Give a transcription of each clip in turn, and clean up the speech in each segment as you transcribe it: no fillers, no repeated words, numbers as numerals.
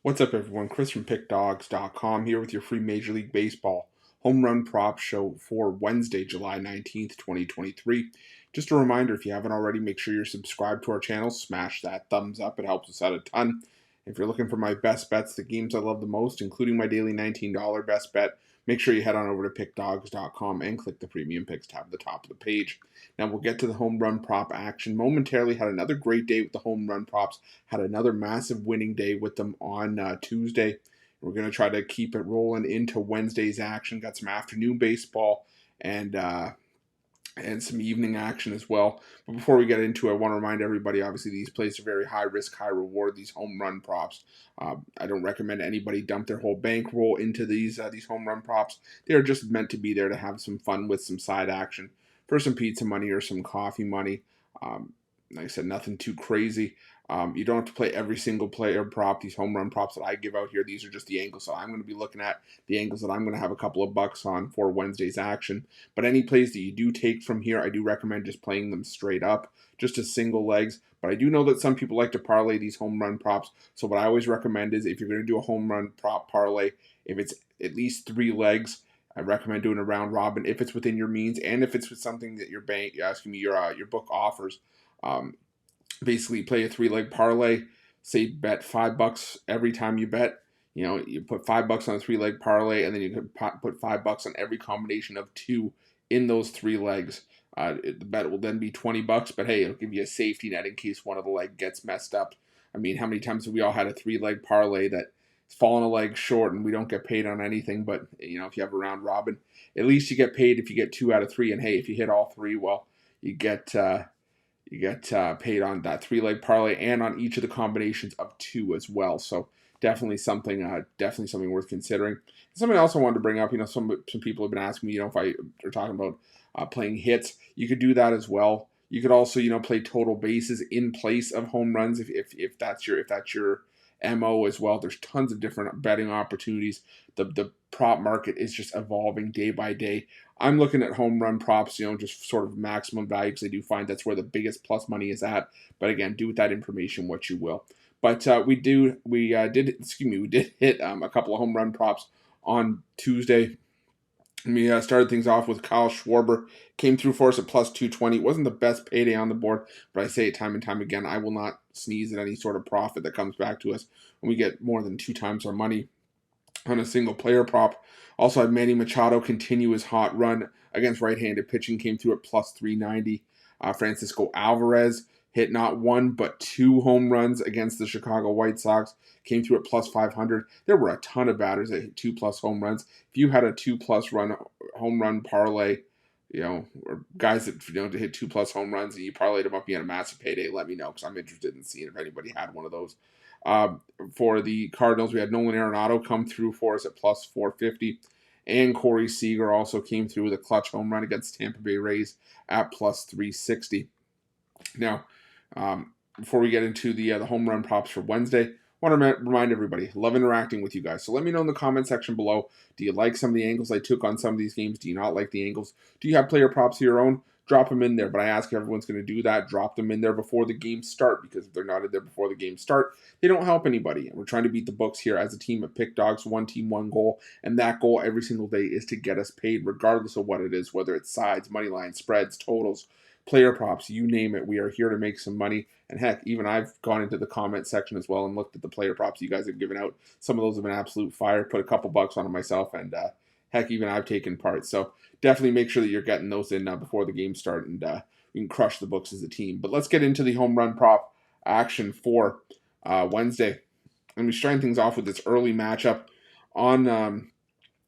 What's up, everyone? Chris from Pickdawgz.com here with your free Major League Baseball home run prop show for Wednesday, July 19th, 2023. Just a reminder, if you haven't already, make sure you're subscribed to our channel. Smash that thumbs up. It helps us out a ton. If you're looking for my best bets, the games I love the most, including my daily $19 best bet, make sure you head on over to Pickdawgz.com and click the Premium Picks tab at the top of the page. Now we'll get to the home run prop action momentarily. Had another great day with the home run props. Had another massive winning day with them on Tuesday. We're going to try to keep it rolling into Wednesday's action. Got some afternoon baseball and some evening action as well. But before we get into it, I want to remind everybody, obviously, these plays are very high risk, high reward, these home run props. I don't recommend anybody dump their whole bankroll into these home run props. They are just meant to be there to have some fun with some side action for some pizza money or some coffee money. Like I said, nothing too crazy. You don't have to play every single player prop. These home run props that I give out here, these are just the angles. So I'm going to be looking at the angles that I'm going to have a couple of bucks on for Wednesday's action. But any plays that you do take from here, I do recommend just playing them straight up, just as single legs. But I do know that some people like to parlay these home run props. So what I always recommend is if you're going to do a home run prop parlay, if it's at least 3 legs, I recommend doing a round robin if it's within your means and if it's with something that your book offers. Basically play a 3-leg parlay. Say bet $5 every time you bet. You know, you put $5 on a 3-leg parlay, and then you can put $5 on every combination of 2 in those 3 legs. The bet will then be $20, but hey, it'll give you a safety net in case one of the leg gets messed up. I mean, how many times have we all had a 3-leg parlay that's fallen a leg short and we don't get paid on anything? But you know, if you have a round robin, at least you get paid if you get 2 out of 3. And hey, if you hit all 3, well, you get paid on that 3-leg parlay and on each of the combinations of 2 as well. So definitely something worth considering. Something else I wanted to bring up, you know, some people have been asking me, you know, if I are talking about playing hits, you could do that as well. You could also, you know, play total bases in place of home runs if that's your MO as well. There's tons of different betting opportunities. The prop market is just evolving day by day. I'm looking at home run props, you know, just sort of maximum value because I do find that's where the biggest plus money is at. But again, do with that information what you will. But we did hit a couple of home run props on Tuesday. We started things off with Kyle Schwarber. Came through for us at plus 220. It wasn't the best payday on the board, but I say it time and time again, I will not sneeze at any sort of profit that comes back to us when we get more than 2 times our money on a single player prop. Also had Manny Machado continue his hot run against right-handed pitching, came through at plus 390. Francisco Alvarez hit not 1 but 2 home runs against the Chicago White Sox, came through at plus 500. There were a ton of batters that hit 2+ home runs. If you had a 2+ home run parlay, you know, or guys that, you know, to hit 2+ home runs and you parlayed them up, you had a massive payday, let me know because I'm interested in seeing if anybody had one of those. For the Cardinals, we had Nolan Arenado come through for us at plus 450. And Corey Seager also came through with a clutch home run against Tampa Bay Rays at plus 360. Now, before we get into the home run props for Wednesday, I want to remind everybody, love interacting with you guys. So let me know in the comment section below, do you like some of the angles I took on some of these games? Do you not like the angles? Do you have player props of your own? Drop them in there. But I ask if everyone's going to do that. Drop them in there before the games start, because if they're not in there before the games start, they don't help anybody. And we're trying to beat the books here as a team at Pickdawgz. One team, one goal. And that goal every single day is to get us paid, regardless of what it is, whether it's sides, money lines, spreads, totals, player props, you name it. We are here to make some money. And heck, even I've gone into the comment section as well and looked at the player props you guys have given out. Some of those have been absolute fire. Put a couple bucks on them myself, and heck, even I've taken part. So definitely make sure that you're getting those in before the game start, and we can crush the books as a team. But let's get into the home run prop action for Wednesday. And we starting things off with this early matchup on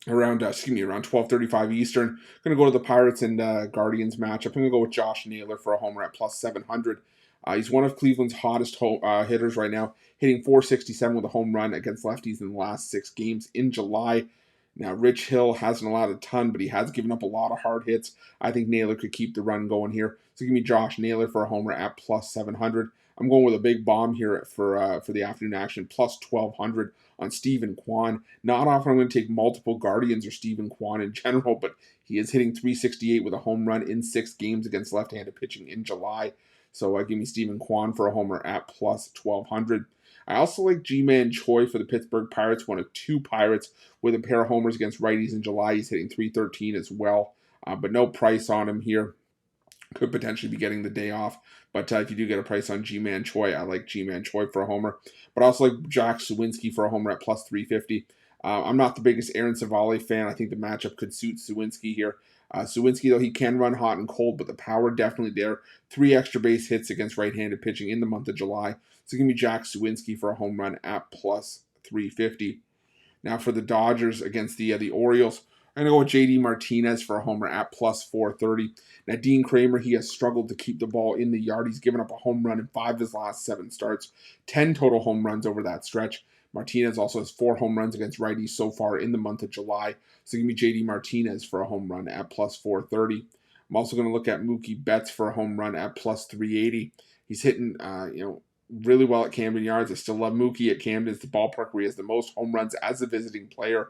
around 12:35 Eastern. Going to go to the Pirates and Guardians matchup. I'm going to go with Josh Naylor for a homer at plus 700. He's one of Cleveland's hottest hitters right now, hitting .467 with a home run against lefties in the last 6 games in July. Now, Rich Hill hasn't allowed a ton, but he has given up a lot of hard hits. I think Naylor could keep the run going here. So give me Josh Naylor for a homer at plus 700. I'm going with a big bomb here for the afternoon action, plus 1,200 on Steven Kwan. Not often I'm going to take multiple Guardians or Steven Kwan in general, but he is hitting .368 with a home run in 6 games against left-handed pitching in July. So give me Steven Kwan for a homer at plus 1,200. I also like G-Man Choi for the Pittsburgh Pirates, one of two Pirates with a pair of homers against righties in July. He's hitting 313 as well, but no price on him here. Could potentially be getting the day off. But if you do get a price on G-Man Choi, I like G-Man Choi for a homer. But I also like Jack Suwinski for a homer at plus 350. I'm not the biggest Aaron Savali fan. I think the matchup could suit Suwinski here. Suwinski, though, he can run hot and cold, but the power definitely there. 3 extra base hits against right-handed pitching in the month of July. So give me Jack Suwinski for a home run at plus 350. Now for the Dodgers against the Orioles, I'm going to go with J.D. Martinez for a homer at plus 430. Now, Dean Kramer, he has struggled to keep the ball in the yard. He's given up a home run in 5 of his last 7 starts, 10 total home runs over that stretch. Martinez also has 4 home runs against righties so far in the month of July. So give me J.D. Martinez for a home run at plus 430. I'm also going to look at Mookie Betts for a home run at plus 380. He's hitting, really well at Camden Yards. I still love Mookie at Camden. It's the ballpark where he has the most home runs as a visiting player.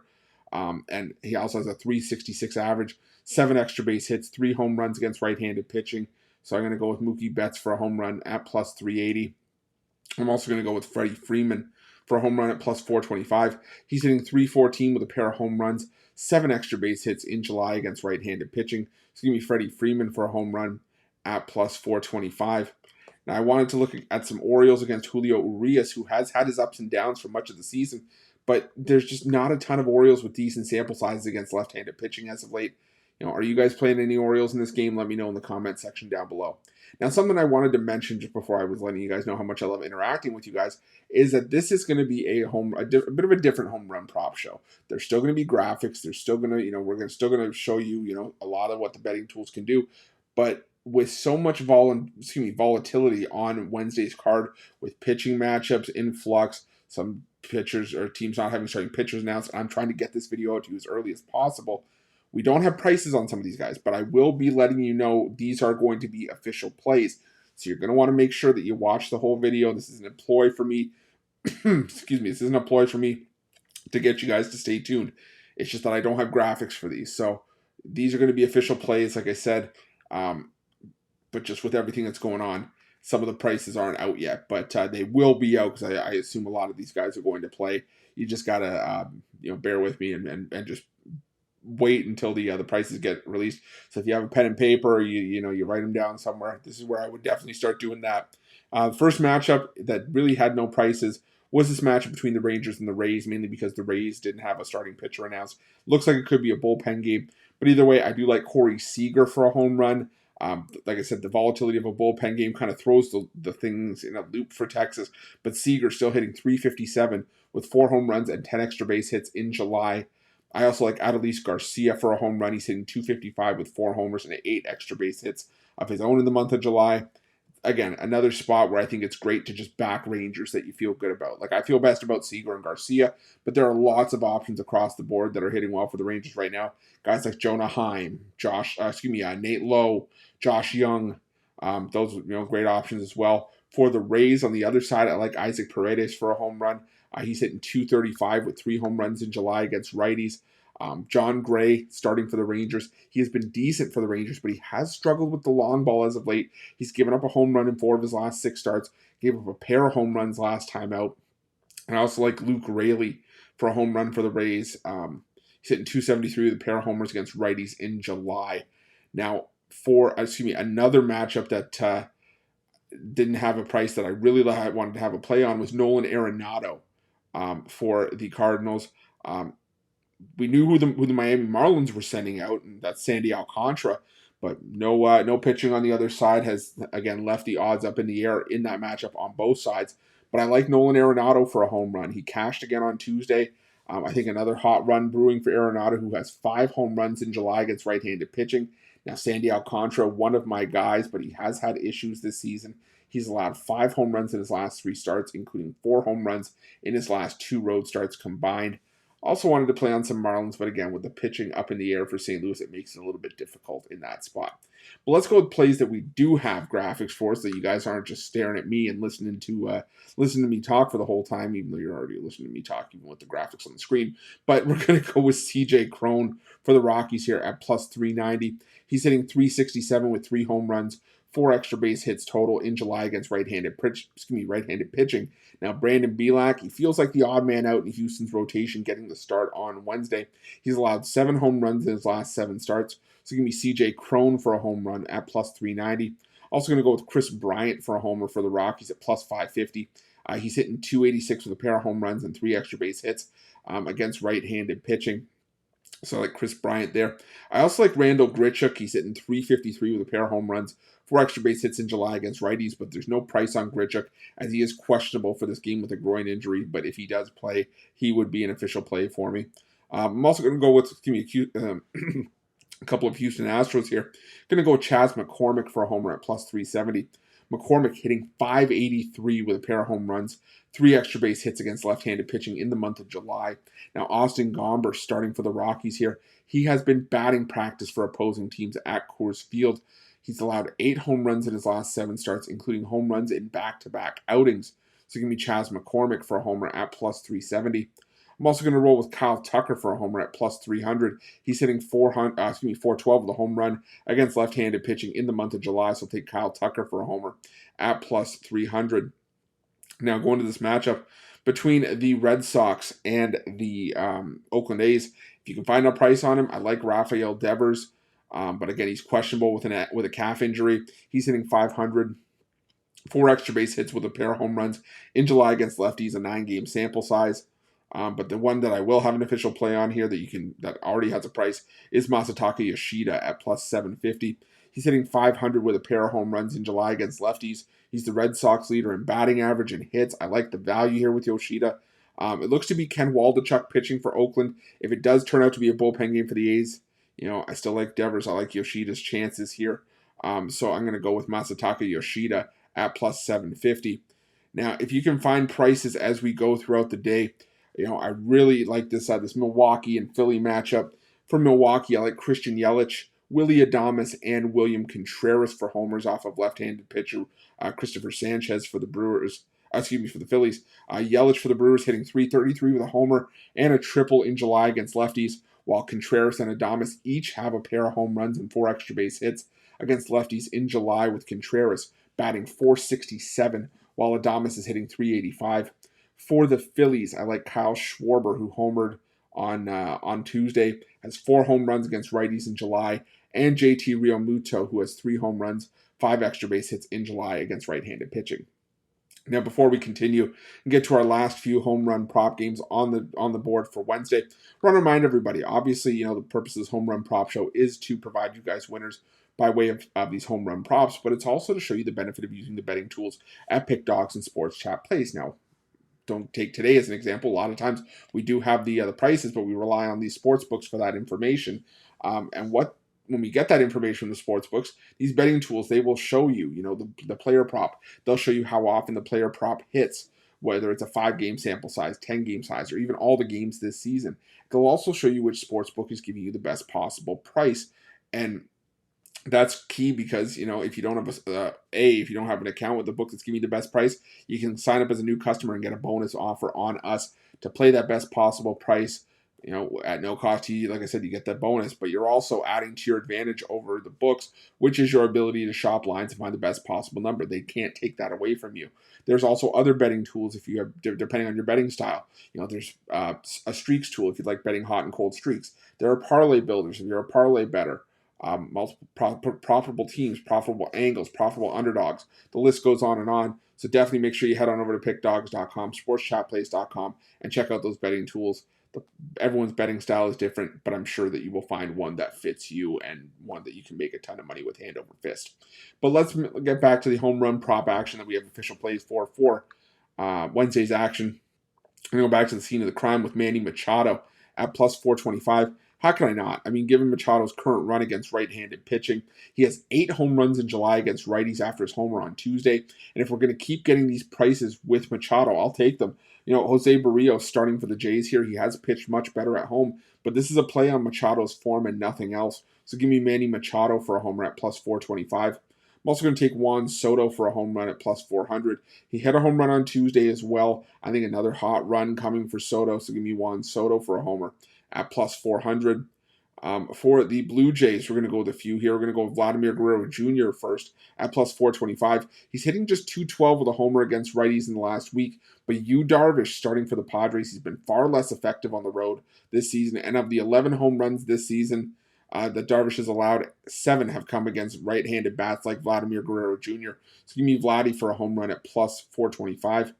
And he also has a 366 average, 7 extra base hits, 3 home runs against right-handed pitching. So I'm going to go with Mookie Betts for a home run at plus 380. I'm also going to go with Freddie Freeman for a home run at plus 425. He's hitting 314 with a pair of home runs, 7 extra base hits in July against right-handed pitching. So give me Freddie Freeman for a home run at plus 425. Now, I wanted to look at some Orioles against Julio Urias, who has had his ups and downs for much of the season, but there's just not a ton of Orioles with decent sample sizes against left-handed pitching as of late. Are you guys playing any Orioles in this game? Let me know in the comment section down below. Now, something I wanted to mention just before I was letting you guys know how much I love interacting with you guys is that this is going to be a bit of a different home run prop show. There's still going to be graphics. There's still going to, we're still going to show you, a lot of what the betting tools can do. But with so much volatility on Wednesday's card, with pitching matchups in flux, some pitchers or teams not having starting pitchers announced, I'm trying to get this video out to you as early as possible. We don't have prices on some of these guys, but I will be letting you know these are going to be official plays. So you're going to want to make sure that you watch the whole video. This is an employ for me. Excuse me. This is an employ for me to get you guys to stay tuned. It's just that I don't have graphics for these. So these are going to be official plays, like I said. But just with everything that's going on, some of the prices aren't out yet. But they will be out because I assume a lot of these guys are going to play. You just got to bear with me and just wait until the prices get released. So if you have a pen and paper, you write them down somewhere. This is where I would definitely start doing that. First matchup that really had no prices was this matchup between the Rangers and the Rays, mainly because the Rays didn't have a starting pitcher announced. Looks like it could be a bullpen game, but either way, I do like Corey Seager for a home run. Like I said, the volatility of a bullpen game kind of throws the things in a loop for Texas, but Seager still hitting 357 with 4 home runs and 10 extra base hits in July. I also like Adolis Garcia for a home run. He's hitting 255 with 4 homers and 8 extra base hits of his own in the month of July. Again, another spot where I think it's great to just back Rangers that you feel good about. Like, I feel best about Seager and Garcia, but there are lots of options across the board that are hitting well for the Rangers right now. Guys like Jonah Heim, Nate Lowe, Josh Young, those great options as well. For the Rays on the other side, I like Isaac Paredes for a home run. He's hitting 235 with 3 home runs in July against righties. John Gray starting for the Rangers. He has been decent for the Rangers, but he has struggled with the long ball as of late. He's given up a home run in 4 of his last 6 starts. Gave up a pair of home runs last time out. And I also like Luke Raley for a home run for the Rays. He's hitting 273 with a pair of homers against righties in July. Now, another matchup that didn't have a price that I really wanted to have a play on was Nolan Arenado for the Cardinals. We knew who the Miami Marlins were sending out, and that's Sandy Alcantara. But no pitching on the other side has, again, left the odds up in the air in that matchup on both sides. But I like Nolan Arenado for a home run. He cashed again on Tuesday. I think another hot run brewing for Arenado, who has 5 home runs in July against right-handed pitching. Now, Sandy Alcantara, one of my guys, but he has had issues this season. He's allowed 5 home runs in his last 3 starts, including 4 home runs in his last 2 road starts combined. Also wanted to play on some Marlins, but again, with the pitching up in the air for St. Louis, it makes it a little bit difficult in that spot. But let's go with plays that we do have graphics for, so that you guys aren't just staring at me and listening to me talk for the whole time, even though you're already listening to me talk, even with the graphics on the screen. But we're going to go with C.J. Cron for the Rockies here at plus 390. He's hitting 367 with 3 home runs, 4 extra base hits total in July against right-handed pitching. Now, Brandon Bielak, he feels like the odd man out in Houston's rotation getting the start on Wednesday. He's allowed 7 home runs in his last 7 starts. So give me CJ Cron for a home run at plus 390. Also going to go with Chris Bryant for a homer for the Rockies at plus 550. He's hitting 286 with a pair of home runs and 3 extra base hits against right-handed pitching. So I like Chris Bryant there. I also like Randall Grichuk. He's hitting 353 with a pair of home runs, 4 extra base hits in July against righties, but there's no price on Grichuk as he is questionable for this game with a groin injury. But if he does play, he would be an official play for me. I'm also going to go with a couple of Houston Astros here. Going to go with Chas McCormick for a homer at plus 370. McCormick hitting 583 with a pair of home runs, 3 extra base hits against left-handed pitching in the month of July. Now, Austin Gomber starting for the Rockies here. He has been batting practice for opposing teams at Coors Field. He's allowed 8 home runs in his last 7 starts, including home runs in back-to-back outings. So give me Chas McCormick for a homer at plus 370. I'm also going to roll with Kyle Tucker for a homer at plus 300. He's hitting 412 with a home run against left-handed pitching in the month of July. So I'll take Kyle Tucker for a homer at plus 300. Now going to this matchup between the Red Sox and the Oakland A's. If you can find a price on him, I like Rafael Devers. But again, he's questionable with a calf injury. He's hitting 500. 4 extra base hits with a pair of home runs in July against lefties, a 9-game sample size. But the one that I will have an official play on here that already has a price is Masataka Yoshida at plus 750. He's hitting 500 with a pair of home runs in July against lefties. He's the Red Sox leader in batting average and hits. I like the value here with Yoshida. It looks to be Ken Waldichuk pitching for Oakland. If it does turn out to be a bullpen game for the A's, I still like Devers. I like Yoshida's chances here. So I'm going to go with Masataka Yoshida at plus 750. Now, if you can find prices as we go throughout the day, I really like this Milwaukee and Philly matchup. For Milwaukee, I like Christian Yelich, Willy Adames, and William Contreras for homers off of left-handed pitcher Christopher Sanchez for the for the Phillies. Yelich for the Brewers hitting 333 with a homer and a triple in July against lefties, while Contreras and Adames each have a pair of home runs and 4 extra base hits against lefties in July, with Contreras batting .467 while Adames is hitting .385. For the Phillies, I like Kyle Schwarber, who homered on Tuesday, has 4 home runs against righties in July, and JT Realmuto, who has 3 home runs, 5 extra base hits in July against right-handed pitching. Now, before we continue and get to our last few home run prop games on the board for Wednesday, I want to remind everybody, obviously, the purpose of this home run prop show is to provide you guys winners by way of these home run props, but it's also to show you the benefit of using the betting tools at Pickdawgz and Sports Chat Plays. Now, don't take today as an example. A lot of times we do have the prices, but we rely on these sports books for that information. When we get that information from the sports books, these betting tools, they will show you, the player prop. They'll show you how often the player prop hits, whether it's a 5-game sample size, 10-game size, or even all the games this season. They'll also show you which sports book is giving you the best possible price. And that's key because, if you don't have if you don't have an account with the book that's giving you the best price, you can sign up as a new customer and get a bonus offer on us to play that best possible price, at no cost to you. Like I said, you get that bonus, but you're also adding to your advantage over the books, which is your ability to shop lines and find the best possible number. They can't take that away from you. There's also other betting tools if you have, depending on your betting style. There's a streaks tool if you'd like betting hot and cold streaks. There are parlay builders if you're a parlay bettor. Multiple profitable teams, profitable angles, profitable underdogs. The list goes on and on. So definitely make sure you head on over to pickdawgz.com, sportschatplays.com, and check out those betting tools. Everyone's betting style is different, but I'm sure that you will find one that fits you and one that you can make a ton of money with hand over fist. But let's get back to the home run prop action that we have official plays for Wednesday's action. I'm going to go back to the scene of the crime with Manny Machado at plus 425. How can I not? I mean, given Machado's current run against right-handed pitching, he has 8 home runs in July against righties after his homer on Tuesday. And if we're going to keep getting these prices with Machado, I'll take them. Jose Barrios starting for the Jays here. He has pitched much better at home, but this is a play on Machado's form and nothing else. So give me Manny Machado for a homer at plus 425. I'm also going to take Juan Soto for a home run at plus 400. He had a home run on Tuesday as well. I think another hot run coming for Soto, so give me Juan Soto for a homer at plus 400. For the Blue Jays, we're going to go with a few here. We're going to go with Vladimir Guerrero Jr. first at plus 425. He's hitting just 212 with a homer against righties in the last week. But Yu Darvish, starting for the Padres, he's been far less effective on the road this season. And of the 11 home runs this season that Darvish has allowed, 7 have come against right-handed bats like Vladimir Guerrero Jr. So give me Vladdy for a home run at plus 425. I'm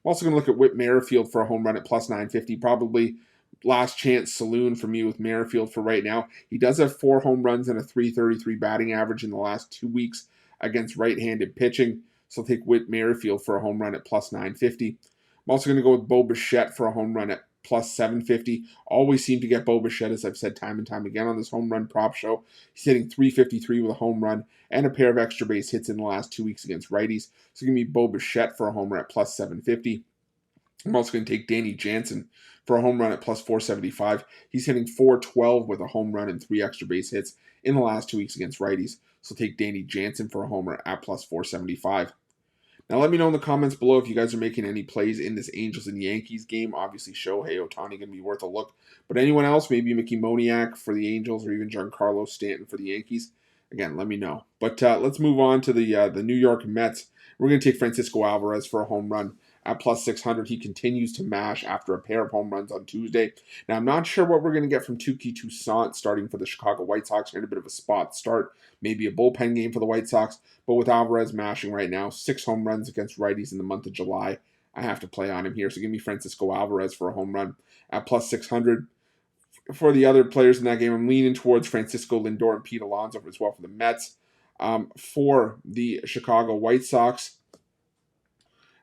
also going to look at Whit Merrifield for a home run at plus 950. Probably last chance saloon for me with Merrifield for right now. He does have 4 home runs and a 333 batting average in the last 2 weeks against right-handed pitching. So I'll take Whit Merrifield for a home run at plus 950. I'm also going to go with Bo Bichette for a home run at plus 750. Always seem to get Bo Bichette, as I've said time and time again on this home run prop show. He's hitting 353 with a home run and a pair of extra base hits in the last 2 weeks against righties. So give me Bo Bichette for a homer at plus 750. I'm also going to take Danny Jansen for a home run at plus 475. He's hitting 412 with a home run and 3 extra base hits in the last 2 weeks against righties. So take Danny Jansen for a homer at plus 475. Now let me know in the comments below if you guys are making any plays in this Angels and Yankees game. Obviously, Shohei Ohtani going to be worth a look. But anyone else, maybe Mickey Moniak for the Angels or even Giancarlo Stanton for the Yankees, again, let me know. But let's move on to the New York Mets. We're going to take Francisco Alvarez for a home run at plus 600. He continues to mash after a pair of home runs on Tuesday. Now, I'm not sure what we're going to get from Touki Toussaint starting for the Chicago White Sox. We're in a bit of a spot start, maybe a bullpen game for the White Sox. But with Alvarez mashing right now, 6 home runs against righties in the month of July, I have to play on him here. So give me Francisco Alvarez for a home run at plus 600. For the other players in that game, I'm leaning towards Francisco Lindor and Pete Alonso as well for the Mets. For the Chicago White Sox,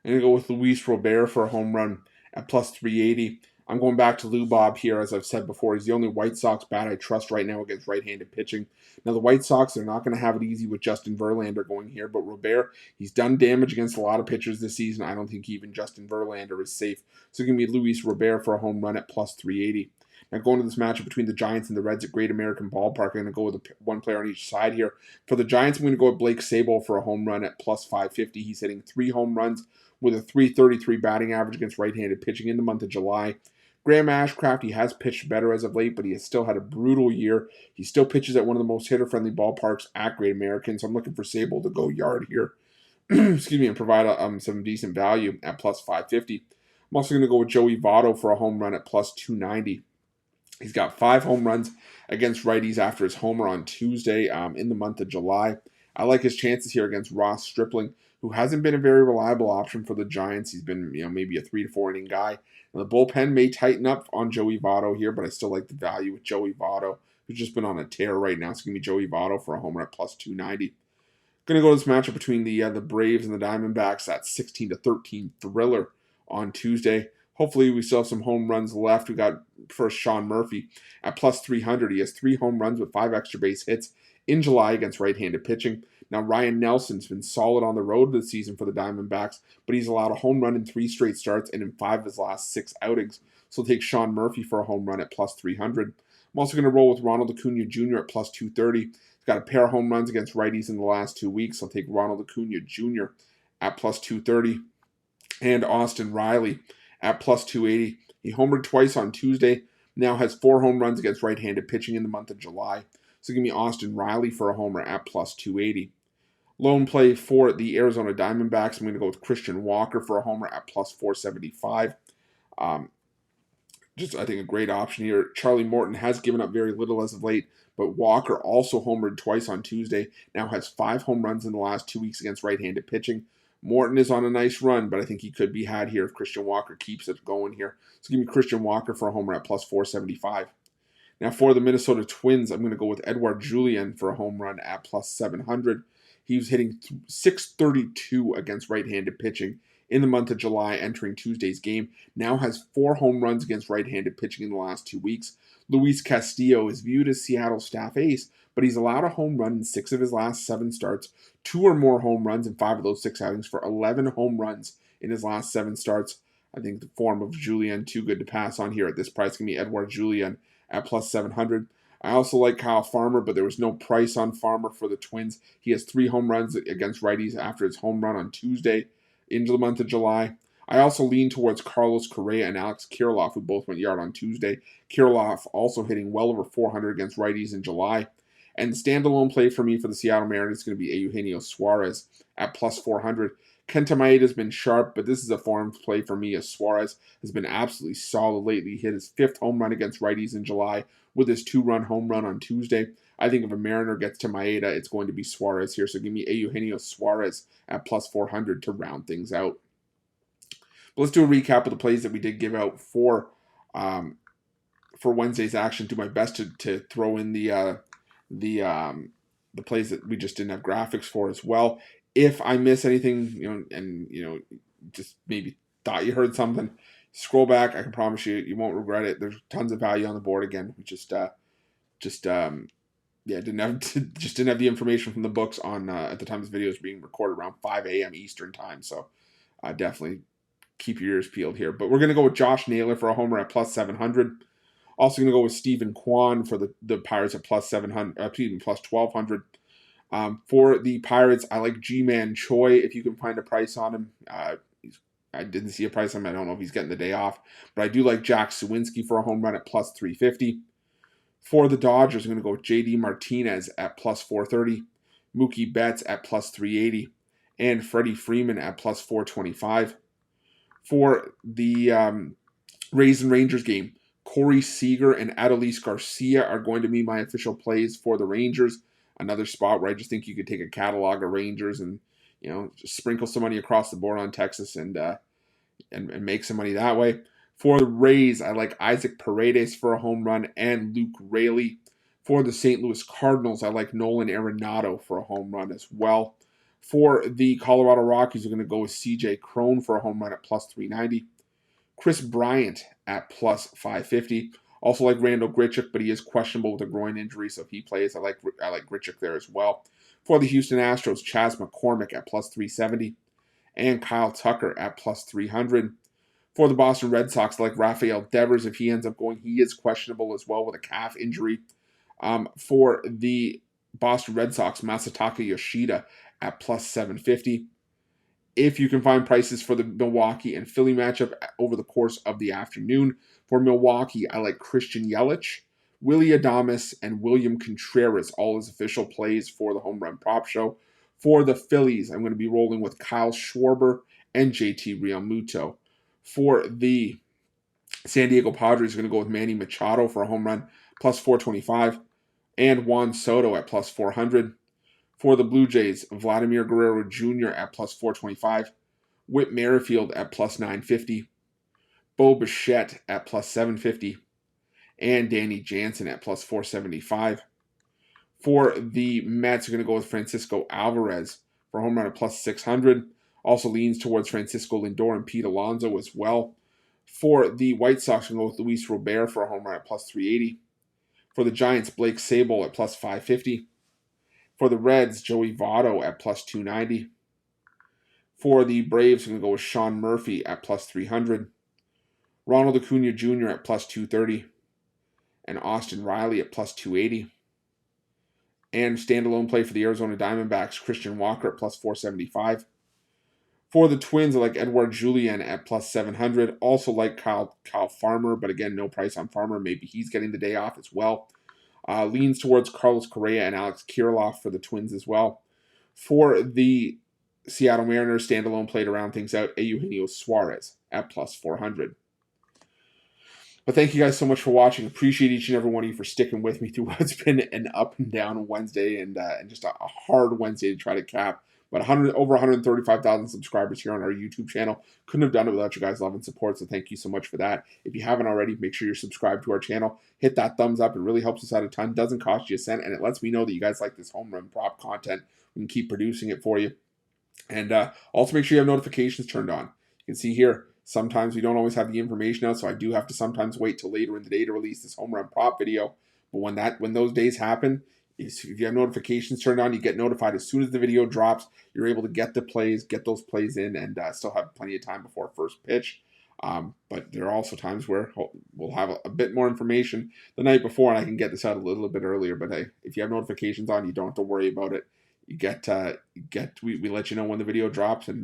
I'm going to go with Luis Robert for a home run at plus 380. I'm going back to Lou Bob here, as I've said before. He's the only White Sox bat I trust right now against right-handed pitching. Now, the White Sox, they're not going to have it easy with Justin Verlander going here, but Robert, he's done damage against a lot of pitchers this season. I don't think even Justin Verlander is safe. So give me Luis Robert for a home run at plus 380. Now, going to this matchup between the Giants and the Reds at Great American Ballpark, I'm going to go with one player on each side here. For the Giants, I'm going to go with Blake Sable for a home run at plus 550. He's hitting 3 home runs with a 333 batting average against right-handed pitching in the month of July. Graham Ashcraft, he has pitched better as of late, but he has still had a brutal year. He still pitches at one of the most hitter-friendly ballparks at Great American, so I'm looking for Sable to go yard here. Excuse me, and provide some decent value at plus 550. I'm also going to go with Joey Votto for a home run at plus 290. He's got 5 home runs against righties after his homer on Tuesday in the month of July. I like his chances here against Ross Stripling, who hasn't been a very reliable option for the Giants. He's been, maybe a 3 to 4 inning guy. And the bullpen may tighten up on Joey Votto here, but I still like the value with Joey Votto, who's just been on a tear right now. So give me Joey Votto for a homer at plus 290. Going to go to this matchup between the Braves and the Diamondbacks. That 16-13 thriller on Tuesday. Hopefully, we still have some home runs left. We got first Sean Murphy at plus 300. He has 3 home runs with 5 extra base hits in July against right-handed pitching. Now, Ryan Nelson's been solid on the road this season for the Diamondbacks, but he's allowed a home run in 3 straight starts and in 5 of his last 6 outings. So I'll take Sean Murphy for a home run at plus 300. I'm also going to roll with Ronald Acuna Jr. at plus 230. He's got a pair of home runs against righties in the last 2 weeks. So I'll take Ronald Acuna Jr. at plus 230. And Austin Riley at plus 280. He homered twice on Tuesday. Now has 4 home runs against right-handed pitching in the month of July. So give me Austin Riley for a homer at plus 280. Lone play for the Arizona Diamondbacks, I'm going to go with Christian Walker for a homer at plus 475. Just, I think, a great option here. Charlie Morton has given up very little as of late, but Walker also homered twice on Tuesday. Now has 5 home runs in the last 2 weeks against right-handed pitching. Morton is on a nice run, but I think he could be had here if Christian Walker keeps it going here. So give me Christian Walker for a homer at plus 475. Now for the Minnesota Twins, I'm going to go with Edouard Julien for a home run at plus 700. He was hitting .632 against right-handed pitching in the month of July entering Tuesday's game. Now has 4 home runs against right-handed pitching in the last 2 weeks. Luis Castillo is viewed as Seattle's staff ace, but he's allowed a home run in 6 of his last 7 starts, 2 or more home runs in 5 of those 6 outings for 11 home runs in his last 7 starts. I think the form of Julien too good to pass on here at this price. Give me Edouard Julien at plus 700. I also like Kyle Farmer, but there was no price on Farmer for the Twins. He has 3 home runs against righties after his home run on Tuesday into the month of July. I also lean towards Carlos Correa and Alex Kirilloff, who both went yard on Tuesday. Kirilloff also hitting well over 400 against righties in July. And the standalone play for me for the Seattle Mariners is going to be Eugenio Suarez at plus 400. Kenta Maeda has been sharp, but this is a form play for me as Suarez has been absolutely solid lately. He hit his 5th home run against righties in July with his 2-run home run on Tuesday. I think if a Mariner gets to Maeda, it's going to be Suarez here. So give me Eugenio Suarez at plus 400 to round things out. But let's do a recap of the plays that we did give out for Wednesday's action. Do my best to throw in the plays that we just didn't have graphics for as well. If I miss anything, and just maybe thought you heard something, scroll back. I can promise you won't regret it. There's tons of value on the board again. We didn't have the information from the books on at the time this video is being recorded around 5 a.m. Eastern time. So definitely keep your ears peeled here. But we're going to go with Josh Naylor for a homer at plus 700. Also going to go with Stephen Kwan for the Pirates at plus 700, plus 1,200. For the Pirates, I like G-Man Choi if you can find a price on him. I didn't see a price on him. I don't know if he's getting the day off. But I do like Jack Sawinski for a home run at plus 350. For the Dodgers, I'm going to go with J.D. Martinez at plus 430. Mookie Betts at plus 380. And Freddie Freeman at plus 425. For the Rays and Rangers game, Corey Seager and Adolis Garcia are going to be my official plays for the Rangers. Another spot where I just think you could take a catalog of Rangers and just sprinkle some money across the board on Texas and make some money that way. For the Rays, I like Isaac Paredes for a home run and Luke Raley. For the St. Louis Cardinals, I like Nolan Arenado for a home run as well. For the Colorado Rockies, we're going to go with C.J. Cron for a home run at plus 390. Chris Bryant at plus 550. Also like Randall Grichuk, but he is questionable with a groin injury, so if he plays, I like Grichuk there as well. For the Houston Astros, Chas McCormick at plus 370. And Kyle Tucker at plus 300. For the Boston Red Sox, I like Rafael Devers if he ends up going. He is questionable as well with a calf injury. For the Boston Red Sox, Masataka Yoshida at plus 750. If you can find prices for the Milwaukee and Philly matchup over the course of the afternoon. For Milwaukee, I like Christian Yelich, Willy Adames, and William Contreras, all as official plays for the Home Run Prop Show. For the Phillies, I'm going to be rolling with Kyle Schwarber and JT Realmuto. For the San Diego Padres, I'm going to go with Manny Machado for a home run, plus 425, and Juan Soto at plus 400. For the Blue Jays, Vladimir Guerrero Jr. at plus 425, Whit Merrifield at plus 950, Bo Bichette at plus 750, and Danny Jansen at plus 475. For the Mets, we're going to go with Francisco Alvarez for a home run at plus 600. Also leans towards Francisco Lindor and Pete Alonso as well. For the White Sox, we're going to go with Luis Robert for a home run at plus 380. For the Giants, Blake Sable at plus 550. For the Reds, Joey Votto at plus 290. For the Braves, we're going to go with Sean Murphy at plus 300. Ronald Acuna Jr. at plus 230. And Austin Riley at plus 280. And standalone play for the Arizona Diamondbacks, Christian Walker at plus 475. For the Twins, I like Edouard Julien at plus 700. Also like Kyle Farmer, but again, no price on Farmer. Maybe he's getting the day off as well. Leans towards Carlos Correa and Alex Kirilloff for the Twins as well. For the Seattle Mariners, standalone play to round things out, Eugenio Suarez at plus 400. But thank you guys so much for watching. Appreciate each and every one of you for sticking with me through what's been an up and down Wednesday and just a hard Wednesday to try to cap. But over 135,000 subscribers here on our YouTube channel. Couldn't have done it without you guys' love and support, so thank you so much for that. If you haven't already, make sure you're subscribed to our channel. Hit that thumbs up. It really helps us out a ton. Doesn't cost you a cent, and it lets me know that you guys like this home run prop content. We can keep producing it for you. And also make sure you have notifications turned on. You can see here, sometimes we don't always have the information out, so I do have to sometimes wait till later in the day to release this home run prop video. But when those days happen, if you have notifications turned on, you get notified as soon as the video drops. You're able to get those plays in, and still have plenty of time before first pitch. But there are also times where we'll have a bit more information the night before, and I can get this out a little bit earlier. But hey, if you have notifications on, you don't have to worry about it. We let you know when the video drops, and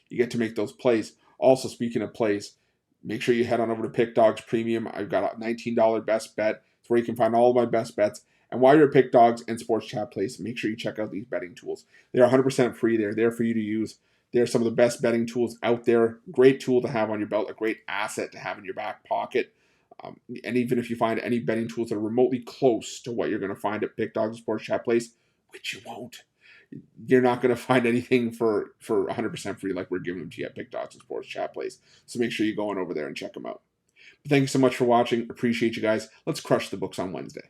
you get to make those plays. Also, speaking of plays, make sure you head on over to Pickdawgz Premium. I've got a $19 best bet. It's where you can find all of my best bets. And while you're at Pickdawgz and Sports Chat Place, make sure you check out these betting tools. They're 100% free. They're there for you to use. They're some of the best betting tools out there. Great tool to have on your belt, a great asset to have in your back pocket. And even if you find any betting tools that are remotely close to what you're going to find at Pickdawgz and Sports Chat Place, which you won't, you're not going to find anything for 100% free like we're giving them to you at Pickdawgz and Sports Chat Place. So make sure you go on over there and check them out. But thank you so much for watching. Appreciate you guys. Let's crush the books on Wednesday.